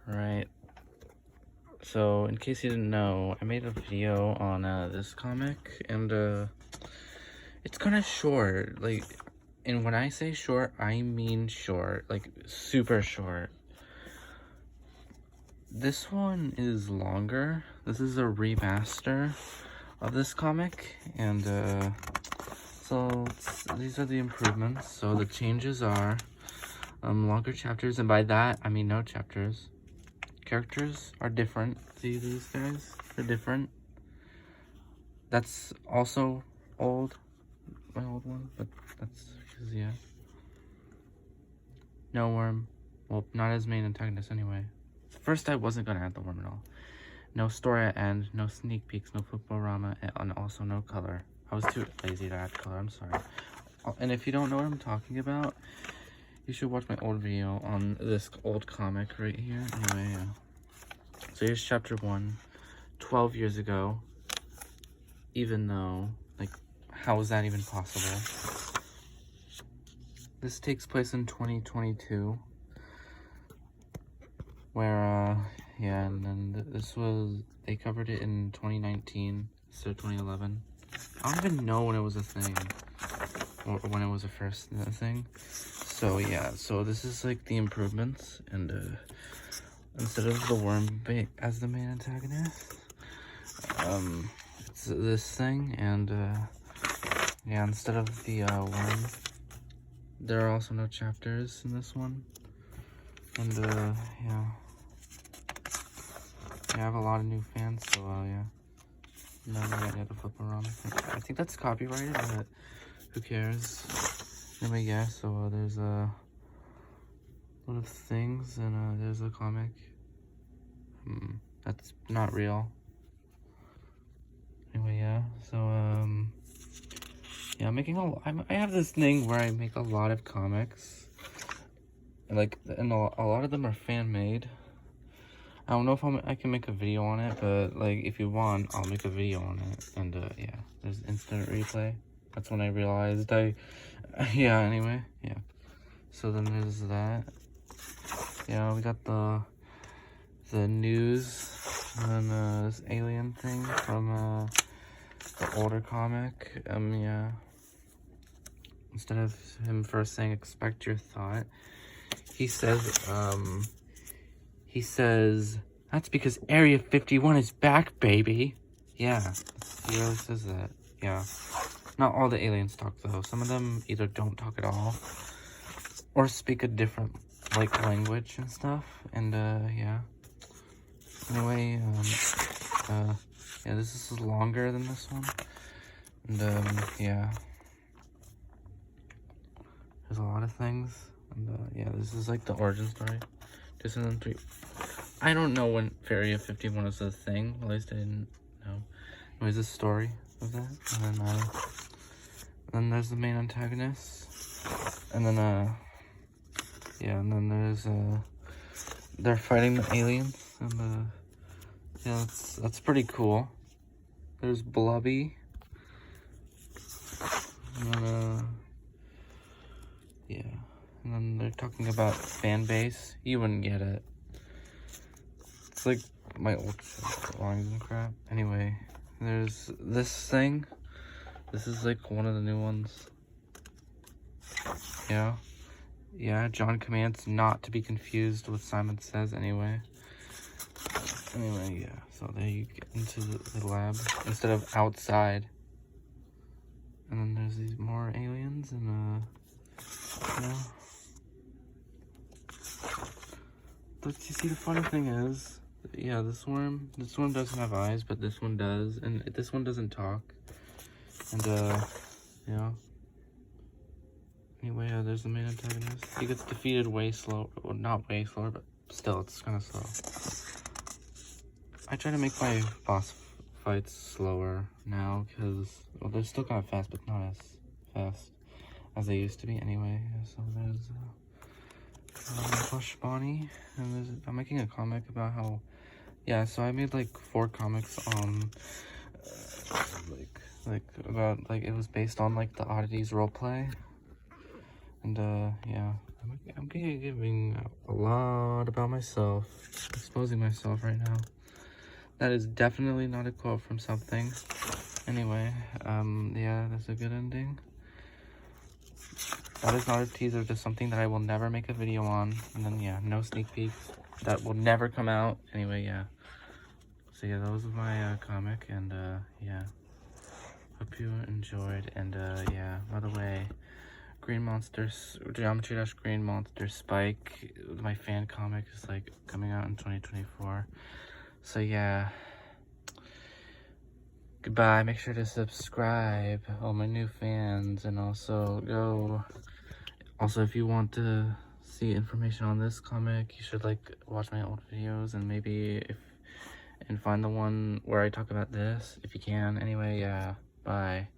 Right. So, in case you didn't know, I made a video on this comic, and it's kind of short. Like, and when I say short, I mean short, like super short. This one is longer. This is a remaster of this comic, and so these are the improvements. So the changes are longer chapters, and by that I mean no chapters. Characters are different. See these guys? They're different. That's also old, my old one, but that's because, yeah. No worm. Well, not as main antagonist anyway. First, I wasn't gonna add the worm at all. No story at end, no sneak peeks, no football-rama, and also no color. I was too lazy to add color, I'm sorry. And if you don't know what I'm talking about, you should watch my old video on this old comic right here. Anyway, yeah. So here's chapter 1, 12 years ago. Even though, like, how is that even possible? This takes place in 2022. Where, yeah, and then this was, they covered it in 2019 instead of 2011. I don't even know when it was a thing. Or when it was a first thing. So, yeah, so this is, like, the improvements. And, instead of the worm bait as the main antagonist, it's this thing, and yeah, instead of the worm, there are also no chapters in this one, and yeah, I have a lot of new fans, so yeah, no, I had to flip around. I think that's copyrighted, but who cares? Anyway, yeah, so there's a lot of things, and there's a comic. That's not real. Anyway, yeah, so, yeah, I have this thing where I make a lot of comics, and, like, and a lot of them are fan-made. I don't know if I can make a video on it, but, like, if you want, I'll make a video on it, and, yeah, there's instant replay. That's when I realized yeah, anyway, yeah. So then there's that. Yeah, we got the news, and then, this alien thing from, the older comic, yeah. Instead of him first saying, expect your thought, he says, that's because Area 51 is back, baby. Yeah, he really says that, yeah. Not all the aliens talk, though. Some of them either don't talk at all, or speak a different, like, language and stuff, and, yeah. Anyway, yeah, this is longer than this one, and, yeah. There's a lot of things, and, yeah, this is, like, the origin story. 2003. I don't know when Area 51 was a thing, at least I didn't know. Anyways, the story of that, and then there's the main antagonist, and then, yeah, and then there's, they're fighting the aliens, and, yeah, that's pretty cool. There's Blubby, and then, yeah, and then they're talking about fan base. You wouldn't get it. It's like my old drawings and crap. Anyway, there's this thing. This is like one of the new ones. Yeah. Yeah, John commands not to be confused with Simon Says anyway. Anyway, yeah, so there you get into the lab instead of outside. And then there's these more aliens, and, yeah. But you see, the funny thing is, yeah, this worm doesn't have eyes, but this one does, and this one doesn't talk. And, yeah. Anyway, there's the main antagonist. He gets defeated way slow, well, not way slower, but still, it's kind of slow. I try to make my boss fights slower now, because, well, they're still kind of fast, but not as fast as they used to be anyway. So there's, Push Bonnie, and I'm making a comic about how, yeah, so I made, like, 4 comics on, like, about, like, it was based on, like, the Oddities roleplay, and, yeah, I'm giving a lot about myself, exposing myself right now. That is definitely not a quote from something. Anyway, yeah, that's a good ending. That is not a teaser, just something that I will never make a video on. And then, yeah, no sneak peeks. That will never come out. Anyway, yeah. So, yeah, that was my comic. And, yeah. Hope you enjoyed. And, yeah, by the way, Green Monsters, Geometry Dash Green Monster Spike, my fan comic is, like, coming out in 2024. So, yeah. Goodbye. Make sure to subscribe, all my new fans. And also, if you want to see information on this comic, you should, like, watch my old videos and maybe and find the one where I talk about this, if you can. Anyway, yeah. Bye.